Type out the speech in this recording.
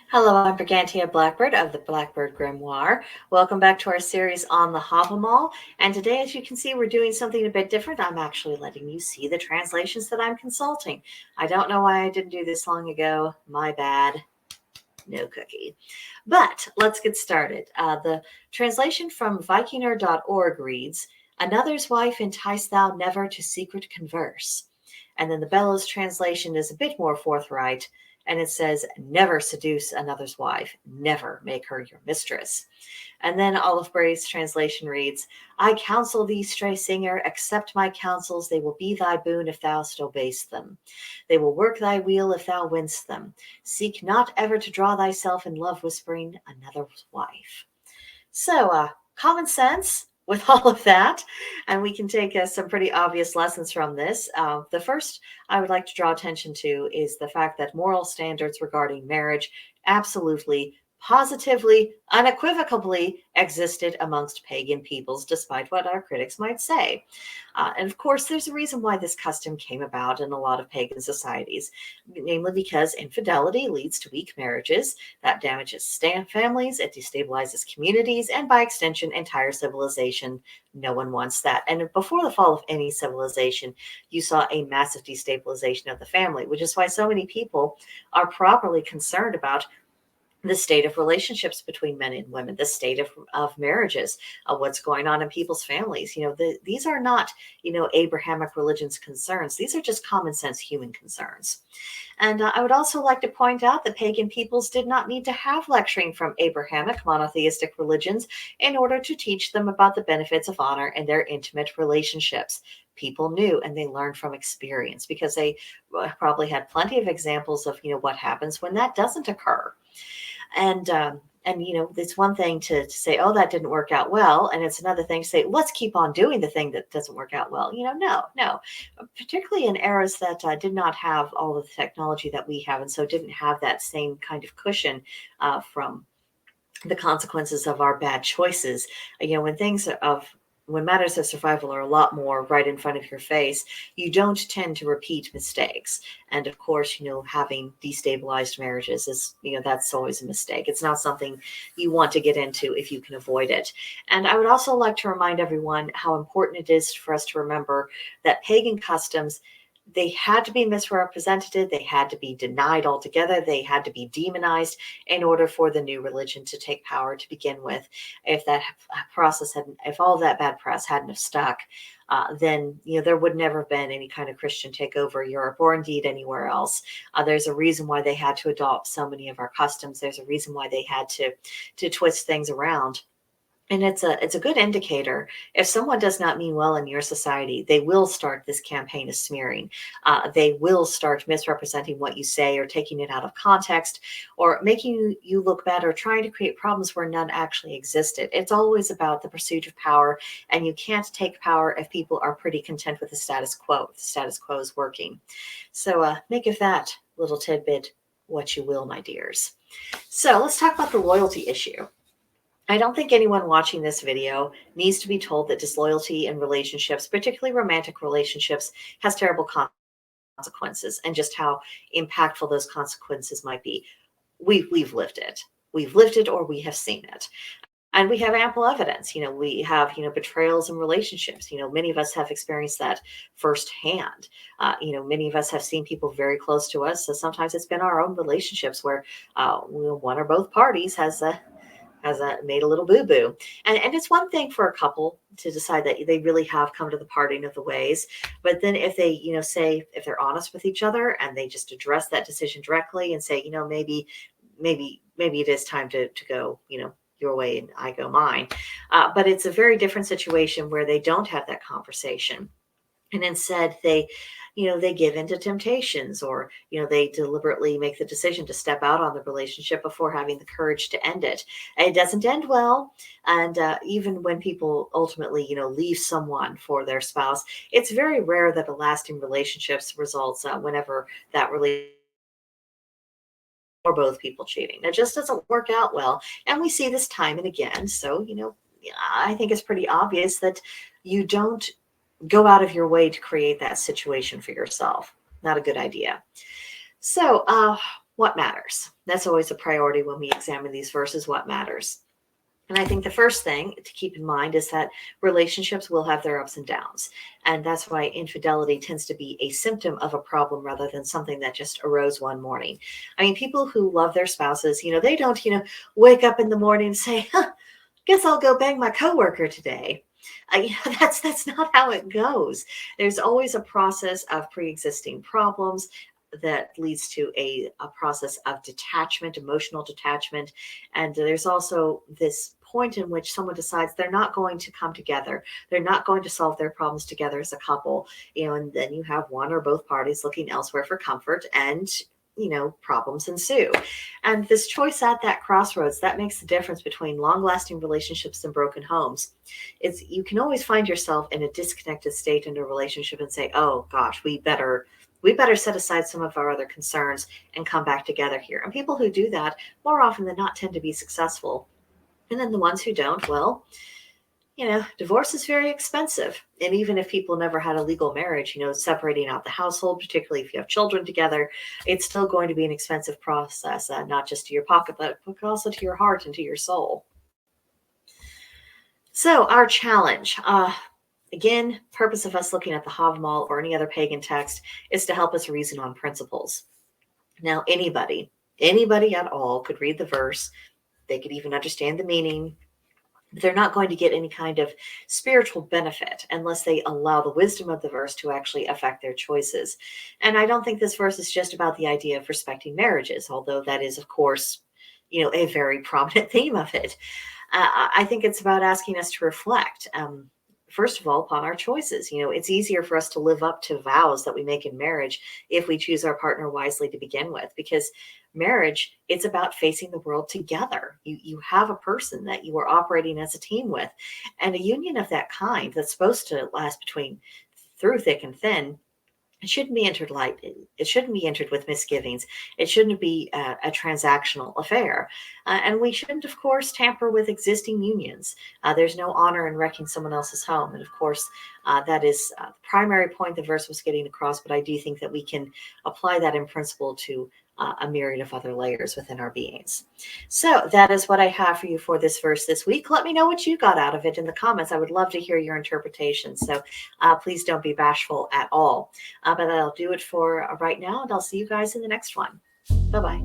Hello, I'm Brigantia Blackbird of the Blackbird Grimoire. Welcome back to our series on the Havamal. And today, as you can see, we're doing something a bit different. I'm actually letting you see the translations that I'm consulting. I don't know why I didn't do this long ago. My bad. No cookie. But let's get started. The translation from Vikinger.org reads, "Another's wife entice thou never to secret converse." And then the Bellows translation is a bit more forthright, and it says, "Never seduce another's wife, never make her your mistress." And then Olive Bray's translation reads, "I counsel thee, stray singer, accept my counsels, they will be thy boon if thou still obey'st them. They will work thy wheel if thou winst them. Seek not ever to draw thyself in love whispering another's wife." So, common sense with all of that, and we can take some pretty obvious lessons from this. The first I would like to draw attention to is the fact that moral standards regarding marriage absolutely, positively, unequivocally existed amongst pagan peoples, despite what our critics might say. And of course, there's a reason why this custom came about in a lot of pagan societies, namely because infidelity leads to weak marriages, that damages families, it destabilizes communities, and by extension, entire civilization. No one wants that. And before the fall of any civilization, you saw a massive destabilization of the family, which is why so many people are properly concerned about the state of relationships between men and women, the state of marriages, what's going on in people's families. These are not, Abrahamic religion's concerns. These are just common sense human concerns. And I would also like to point out that pagan peoples did not need to have lecturing from Abrahamic monotheistic religions in order to teach them about the benefits of honor and their intimate relationships. People knew and they learned from experience because they probably had plenty of examples of, what happens when that doesn't occur. And it's one thing to say, oh, that didn't work out well. And it's another thing to say, let's keep on doing the thing that doesn't work out well. No, particularly in eras that did not have all of the technology that we have. And so didn't have that same kind of cushion from the consequences of our bad choices. When matters of survival are a lot more right in front of your face, you don't tend to repeat mistakes. And of course, having destabilized marriages is, that's always a mistake. It's not something you want to get into if you can avoid it. And I would also like to remind everyone how important it is for us to remember that pagan customs, they had to be misrepresented. They had to be denied altogether. They had to be demonized in order for the new religion to take power to begin with. If that process if all that bad press hadn't have stuck, then there would never have been any kind of Christian takeover Europe or indeed anywhere else. There's a reason why they had to adopt so many of our customs. There's a reason why they had to twist things around. And it's a good indicator. If someone does not mean well in your society, they will start this campaign of smearing. They will start misrepresenting what you say or taking it out of context or making you look bad or trying to create problems where none actually existed. It's always about the pursuit of power, and you can't take power if people are pretty content with the status quo. The status quo is working. So make of that little tidbit what you will, my dears. So let's talk about the loyalty issue. I don't think anyone watching this video needs to be told that disloyalty in relationships, particularly romantic relationships, has terrible consequences and just how impactful those consequences might be. We've lived it. We've lived it or we have seen it. And we have ample evidence. We have, betrayals in relationships. Many of us have experienced that firsthand. Many of us have seen people very close to us. So sometimes it's been our own relationships where one or both parties has made a little boo-boo. And it's one thing for a couple to decide that they really have come to the parting of the ways. But then if they, say, if they're honest with each other and they just address that decision directly and say, maybe it is time to go, your way and I go mine. But it's a very different situation where they don't have that conversation. And instead they, they give into temptations, or, they deliberately make the decision to step out on the relationship before having the courage to end it. And it doesn't end well. And even when people ultimately, leave someone for their spouse, it's very rare that a lasting relationships results whenever that relationship or both people cheating. It just doesn't work out well. And we see this time and again. So, I think it's pretty obvious that you don't go out of your way to create that situation for yourself. Not a good idea. So, what matters? That's always a priority when we examine these verses. What matters? And I think the first thing to keep in mind is that relationships will have their ups and downs. And that's why infidelity tends to be a symptom of a problem rather than something that just arose one morning. I mean, people who love their spouses, they don't, wake up in the morning and say, guess I'll go bang my coworker today. That's not how it goes. There's always a process of pre-existing problems that leads to a process of detachment, emotional detachment. And there's also this point in which someone decides they're not going to come together. They're not going to solve their problems together as a couple, and then you have one or both parties looking elsewhere for comfort, and problems ensue. And this choice at that crossroads, that makes the difference between long-lasting relationships and broken homes. You can always find yourself in a disconnected state in a relationship and say, oh gosh, we better set aside some of our other concerns and come back together here. And people who do that more often than not tend to be successful. And then the ones who don't, well, divorce is very expensive. And even if people never had a legal marriage, separating out the household, particularly if you have children together, it's still going to be an expensive process, not just to your pocket, but also to your heart and to your soul. So our challenge, again, purpose of us looking at the Havamal or any other pagan text is to help us reason on principles. Now, anybody at all could read the verse. They could even understand the meaning. They're not going to get any kind of spiritual benefit unless they allow the wisdom of the verse to actually affect their choices. And I don't think this verse is just about the idea of respecting marriages, although that is, of course, a very prominent theme of it. I think it's about asking us to reflect, first of all, upon our choices. It's easier for us to live up to vows that we make in marriage if we choose our partner wisely to begin with, because marriage, it's about facing the world together. You have a person that you are operating as a team with, and a union of that kind that's supposed to last through thick and thin. It shouldn't be entered lightly. It shouldn't be entered with misgivings. It shouldn't be a transactional affair. And we shouldn't, of course, tamper with existing unions. There's no honor in wrecking someone else's home. And of course, that is the primary point the verse was getting across. But I do think that we can apply that in principle to a myriad of other layers within our beings. So that is what I have for you for this verse this week. Let me know what you got out of it in the comments. I would love to hear your interpretation. So please don't be bashful at all. But that'll do it for right now, and I'll see you guys in the next one. Bye-bye.